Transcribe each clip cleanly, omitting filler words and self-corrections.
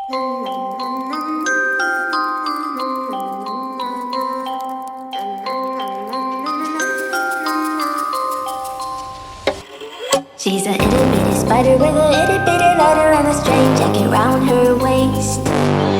She's a itty bitty spider with a itty bitty letter and a string jacket round her waist.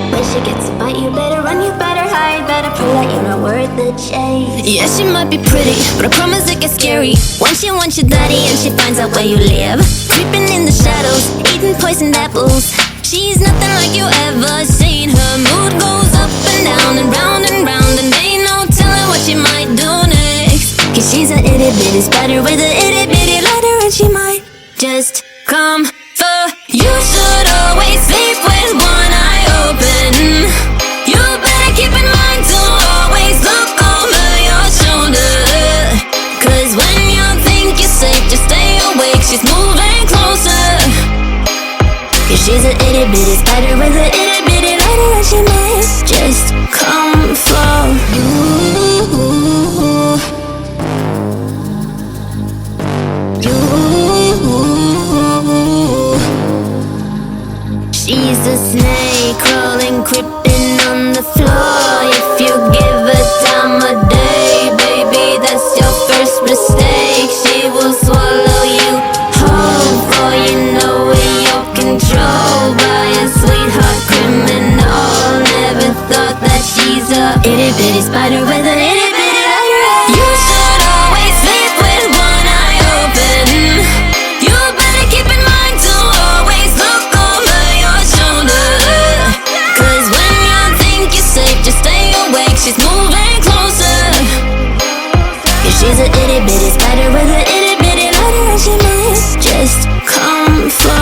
When she gets a bite, you better run, you better hide, better prove that you're not worth the chase. Yeah, she might be pretty, but I promise it gets scary once she wants your daddy and she finds out where you live. Creeping in the shadows, eating poisoned apples. She's nothing like you ever seen. Her mood goes up and down and round and round, and ain't no telling what she might do next. Cause she's a itty bitty spider with a itty bitty letter, and she might just come for you. Should always sleep with one eye open. You better keep in mind to always look over your shoulder. Cause when you think you're safe, just stay awake, she's moving closer. Cause she's a itty bitty spider with a itty bitty letter, and she might just come for you. She's a snake crawling, creeping on the floor. If you give her time of day, baby, that's your first mistake. She will swallow you whole, for you know in your control by a sweetheart criminal. Never thought that she's a itty bitty spider with a itty bitty letter. You should always sleep with one eye open. You better keep in mind to always look over your shoulder. Cause when you think you're safe, just stay awake, she's moving closer. Cause she's a itty bitty spider with a itty bitty letter, and she might just come for.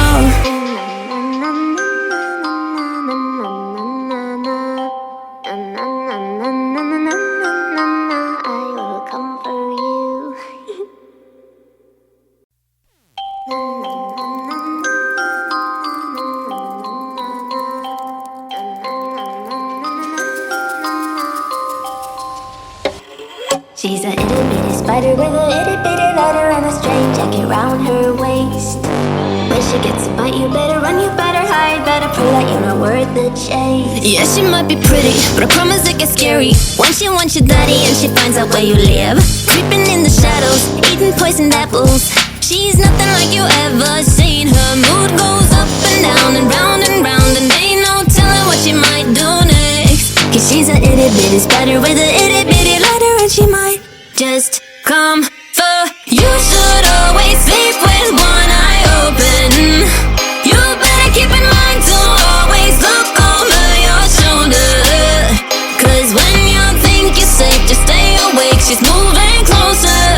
She's a itty bitty spider with a itty bitty letter and a string jacket round her waist. When she gets a bite, you better run, you better hide, better prove that you're not worth the chase. Yeah, she might be pretty, but I promise it gets scary once she wants your daddy and she finds out where you live. Creeping in the shadows, eating poisoned apples. She's nothing like you ever seen. Her mood goes up and down and round, and ain't no telling what she might do next. Cause she's a itty bitty spider with a itty bitty letter, and she might just come for you. Should always sleep with one eye open. You better keep in mind to always look over your shoulder. Cause when you think you're safe, just stay awake, she's moving closer.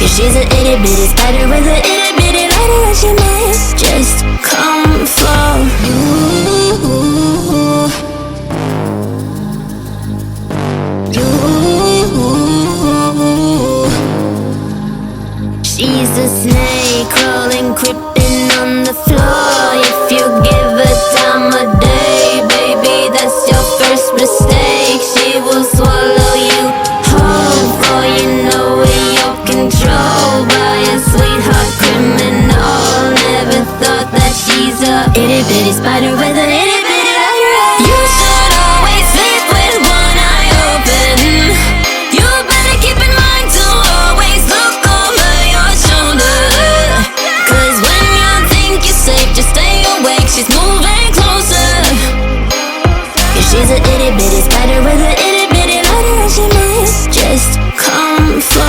Cause she's a itty bitty spider with a itty bitty letter, and she might just come for you. She's a snake crawling, creeping on the floor. If you give her time of day, baby, that's your first mistake. She will swallow you whole, for you know in your control by a sweetheart criminal. Never thought that she's a itty bitty spider with a itty bitty letter. You should always sleep with one eye open. You better keep in mind to always look over your shoulder. Cause when you think you're safe, just stay awake, she's moving closer. Cause she's a itty bitty spider with a itty bitty letter, and she might just come for.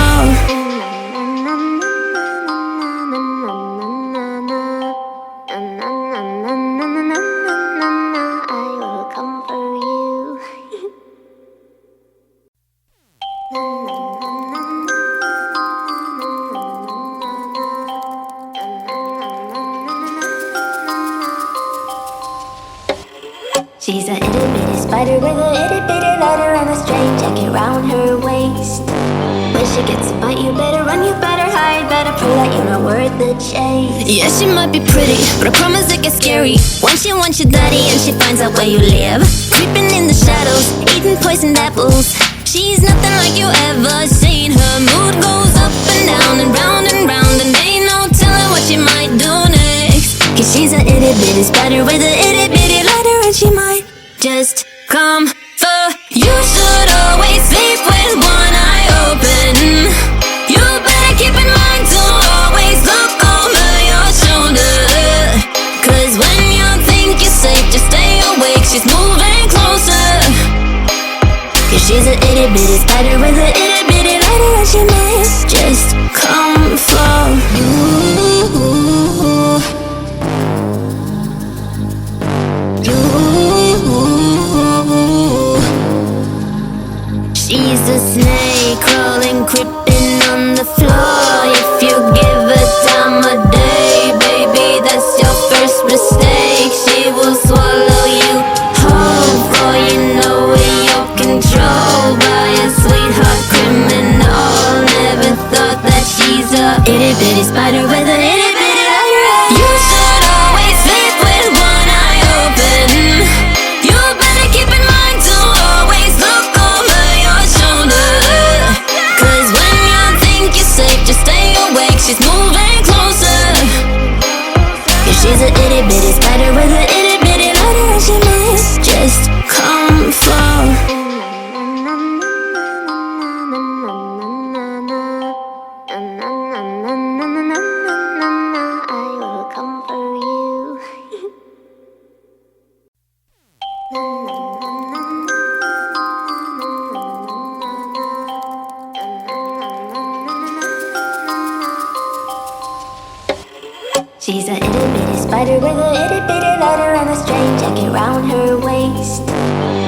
She's a itty bitty spider with a itty bitty letter and a string jacket round her waist. When she gets a bite, you better run, you better hide, better prove that you're not worth the chase. Yeah, she might be pretty, but I promise it gets scary once she wants your daddy and she finds out where you live. Creeping in the shadows, eating poisoned apples. She's nothing like you ever seen. Her mood goes up and down and round, and ain't no telling what she might do next. Cause she's a itty bitty spider with a itty bitty just come for. You should always sleep with one eye open. You better keep in mind to always look over your shoulder. Cause when you think you're safe, just stay awake, she's moving closer. Cause she's an itty bitty spider with an itty bitty lighter, and she might just come for you. She's a snake crawling, creeping on the floor. If you give her time of day, baby, that's your first mistake. She will swallow you whole, for you know in your control by a sweetheart criminal. Never thought that she's a itty bitty spider with a itty bitty lighter. You should always sleep with one eye open. You better keep in mind to always look over your shoulder. Cause when you think you're safe, just stay awake, she's moving closer. Cause she's an itty bitty spider with an itty bitty lighter, and she might just come for. I will come for you. She's a itty bitty spider with a itty bitty lighter and a strange jacket round her waist.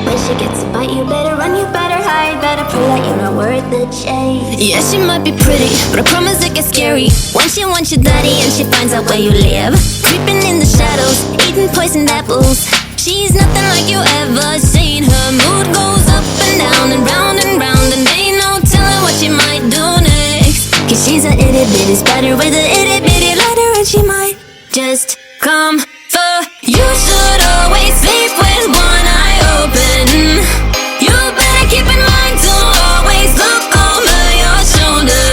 When she gets a bite, you better run, you better hide, better prove that you're not worth the chase. Yeah, she might be pretty, but I promise it gets scary once she wants your daddy and she finds out where you live. Creeping in the shadows, eating poisoned apples. She's nothing like you ever seen. Her mood goes up and down and round, and ain't no telling what she might do next. Cause she's a itty bitty spider with a itty bitty lighter, and she might just come for. You should always sleep with one eye open. You better keep in mind to always look over your shoulder.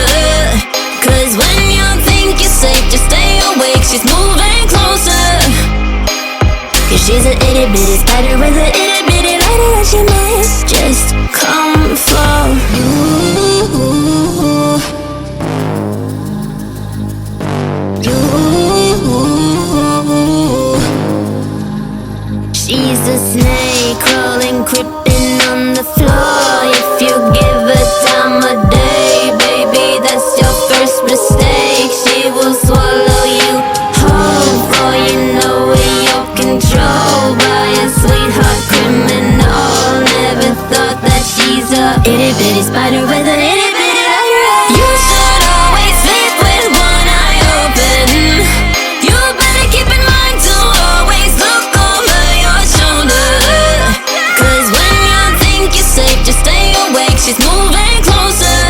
Cause when you think you're safe, just stay awake, she's moving closer. Cause she's an itty bitty spider with an itty bitty lighter, and she might just come for you. She's a snake crawling, creeping on the floor. If you give her time of day, baby, that's your first mistake. She will swallow you whole, for you know in your control by a sweetheart criminal. Never thought that she's a itty bitty spider with an itty bitty lighter. You should always sleep with one eye open. You better keep in mind to always look over your shoulder. Cause when you think you're safe, just stay awake, she's moving closer.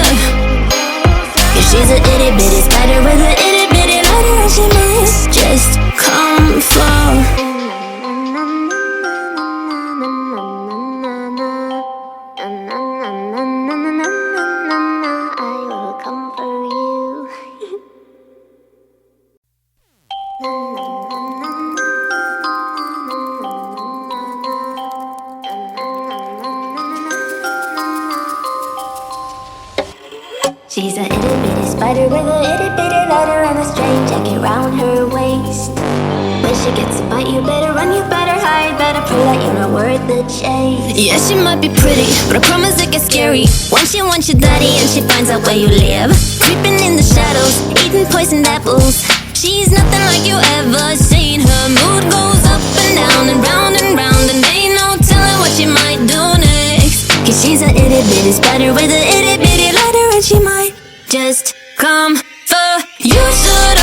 Cause she's an itty bitty spider with an itty bitty lighter, and she might just come for. I will come for you. She's a itty bitty spider with a itty bitty lighter and a strange jacket round her waist. When she gets a bite, you better run, you better hide, better prove that you're not worth the chase. Yeah, she might be pretty, but I promise it gets scary once she wants your daddy and she finds out where you live. Creeping in the shadows, eating poisoned apples. She's nothing like you ever seen. Her mood goes up and down and round, and ain't no telling what she might do next. Cause she's a itty bitty spider with a itty bitty lighter, and she might just come for. You should